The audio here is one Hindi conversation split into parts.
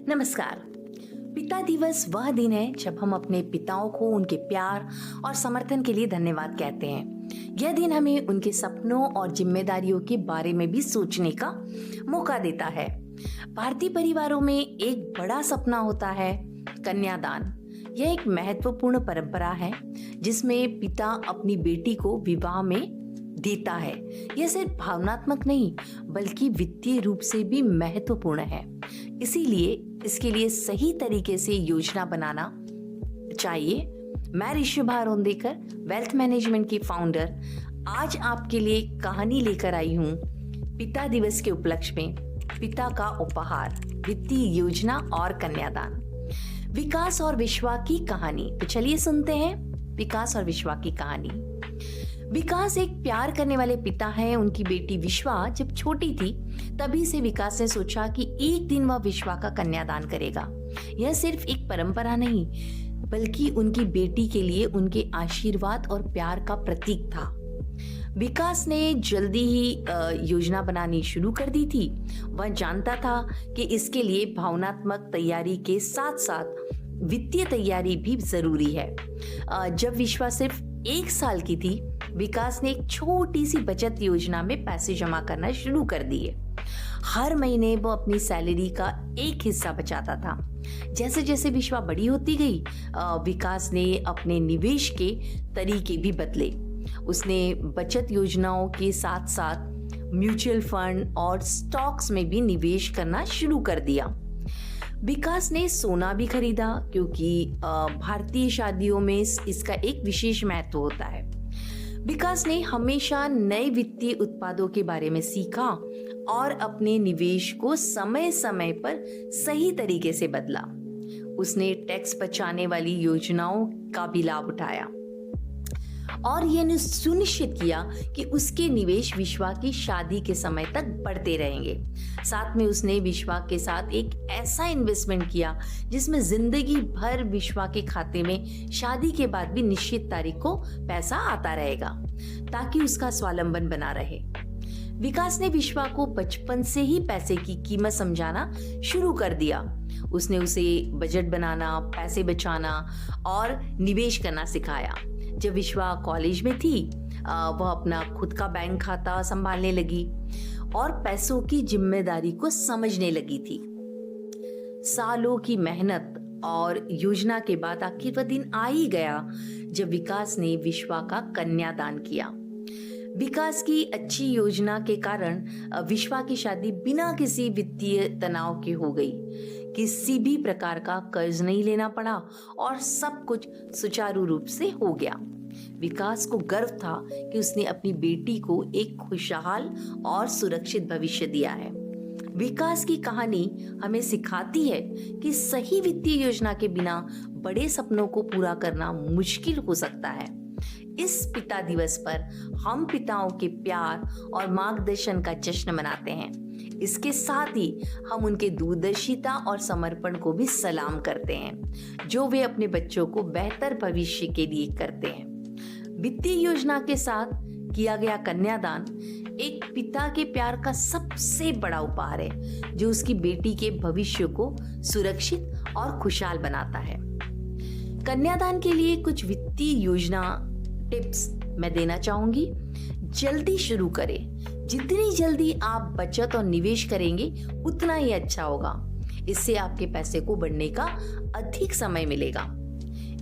नमस्कार। पिता दिवस वह दिन है जब हम अपने पिताओं को उनके प्यार और समर्थन के लिए धन्यवाद कहते हैं। यह दिन हमें उनके सपनों और जिम्मेदारियों के बारे में भी सोचने का मौका देता है। भारतीय परिवारों में एक बड़ा सपना होता है कन्यादान। यह एक महत्वपूर्ण परंपरा है जिसमें पिता अपनी बेटी को विवाह में देता है। यह सिर्फ भावनात्मक नहीं बल्कि वित्तीय रूप से भी महत्वपूर्ण है। इसीलिए इसके लिए सही तरीके से योजना बनाना चाहिए। मैं ऋषि भारोंदेकर, वेल्थ मैनेजमेंट की फाउंडर, आज आपके लिए कहानी लेकर आई हूँ। पिता दिवस के उपलक्ष्य में पिता का उपहार, वित्तीय योजना और कन्यादान। विकास और विश्वा की कहानी। तो चलिए सुनते हैं विकास और विश्वा की कहानी। विकास एक प्यार करने वाले पिता हैं। उनकी बेटी विश्वा जब छोटी थी तभी से विकास ने सोचा कि एक दिन वह विश्वा का कन्यादान करेगा। यह सिर्फ एक परंपरा नहीं बल्कि उनकी बेटी के लिए उनके आशीर्वाद और प्यार का प्रतीक था। विकास ने जल्दी ही योजना बनानी शुरू कर दी थी। वह जानता था कि इसके लिए भावनात्मक तैयारी के साथ साथ वित्तीय तैयारी भी जरूरी है। जब विश्वा सिर्फ 1 साल की थी, विकास ने एक छोटी सी बचत योजना में पैसे जमा करना शुरू कर दिए। हर महीने वो अपनी सैलरी का एक हिस्सा बचाता था। जैसे जैसे विश्वा बड़ी होती गई, विकास ने अपने निवेश के तरीके भी बदले। उसने बचत योजनाओं के साथ साथ म्यूचुअल फंड और स्टॉक्स में भी निवेश करना शुरू कर दिया। विकास ने सोना भी खरीदा क्योंकि भारतीय शादियों में इसका एक विशेष महत्व होता है। विकास ने हमेशा नए वित्तीय उत्पादों के बारे में सीखा और अपने निवेश को समय समय पर सही तरीके से बदला। उसने टैक्स बचाने वाली योजनाओं का भी लाभ उठाया और यह सुनिश्चित किया कि उसके निवेश विश्वा की शादी के समय तक बढ़ते रहेंगे। साथ में उसने विश्वा के साथ एक ऐसा इन्वेस्टमेंट किया जिसमें जिंदगी भर विश्वा के खाते में शादी के बाद भी निश्चित तारीख को पैसा आता रहेगा ताकि उसका स्वावलंबन बना रहे। विकास ने विश्वा को बचपन से ही पैसे की कीमत समझाना शुरू कर दिया। उसने उसे बजट बनाना, पैसे बचाना और निवेश करना सिखाया। जब विश्वा कॉलेज में थी, वह अपना खुद का बैंक खाता संभालने लगी और पैसों की जिम्मेदारी को समझने लगी थी। सालों की मेहनत और योजना के बाद आखिर वह दिन आ ही गया जब विकास ने विश्वा का कन्यादान किया। विकास की अच्छी योजना के कारण विश्वा की शादी बिना किसी वित्तीय तनाव के हो गई। किसी भी प्रकार का कर्ज नहीं लेना पड़ा और सब कुछ सुचारू रूप से हो गया। विकास को गर्व था कि उसने अपनी बेटी को एक खुशहाल और सुरक्षित भविष्य दिया है। विकास की कहानी हमें सिखाती है कि सही वित्तीय योजना के बिना बड़े सपनों को पूरा करना मुश्किल हो सकता है। इस पिता दिवस पर हम पिताओं के प्यार और मार्गदर्शन का जश्न मनाते हैं। इसके साथ ही हम उनके दूरदर्शिता और समर्पण को भी सलाम करते हैं जो वे अपने बच्चों को बेहतर भविष्य के लिए करते हैं। वित्तीय योजना के साथ किया गया कन्यादान एक पिता के प्यार का सबसे बड़ा उपहार है जो उसकी बेटी के भविष्य को सुरक्षित और खुशहाल बनाता है। कन्यादान के लिए कुछ वित्तीय योजना टिप्स मैं देना चाहूंगी। जल्दी शुरू करें। जितनी जल्दी आप बचत और निवेश करेंगे उतना ही अच्छा होगा। इससे आपके पैसे को बढ़ने का अधिक समय मिलेगा।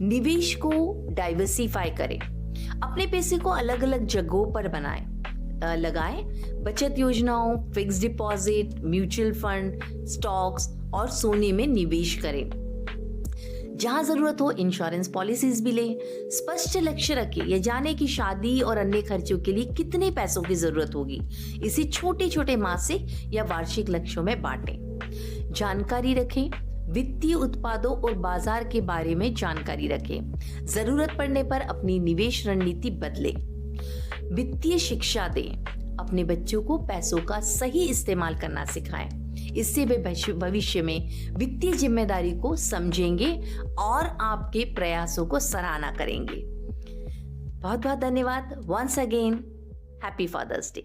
निवेश को डाइवर्सिफाई करें। अपने पैसे को अलग अलग जगहों पर लगाएं। बचत योजनाओं, fix deposit, mutual fund, stocks और सोने में निवेश करें। जहां जरूरत हो इंश्योरेंस पॉलिसीज भी लें। स्पष्ट लक्ष्य रखें। यह जाने की शादी और अन्य खर्चों के लिए कितने पैसों की जरूरत होगी। इसे छोटे छोटे मासिक या वार्षिक लक्ष्यों में बांटें। जानकारी रखें। वित्तीय उत्पादों और बाजार के बारे में जानकारी रखें। जरूरत पड़ने पर अपनी निवेश रणनीति बदलें। वित्तीय शिक्षा दें। अपने बच्चों को पैसों का सही इस्तेमाल करना सिखाएं। इससे वे भविष्य में वित्तीय जिम्मेदारी को समझेंगे और आपके प्रयासों को सराहना करेंगे। बहुत बहुत धन्यवाद। Once again happy father's day.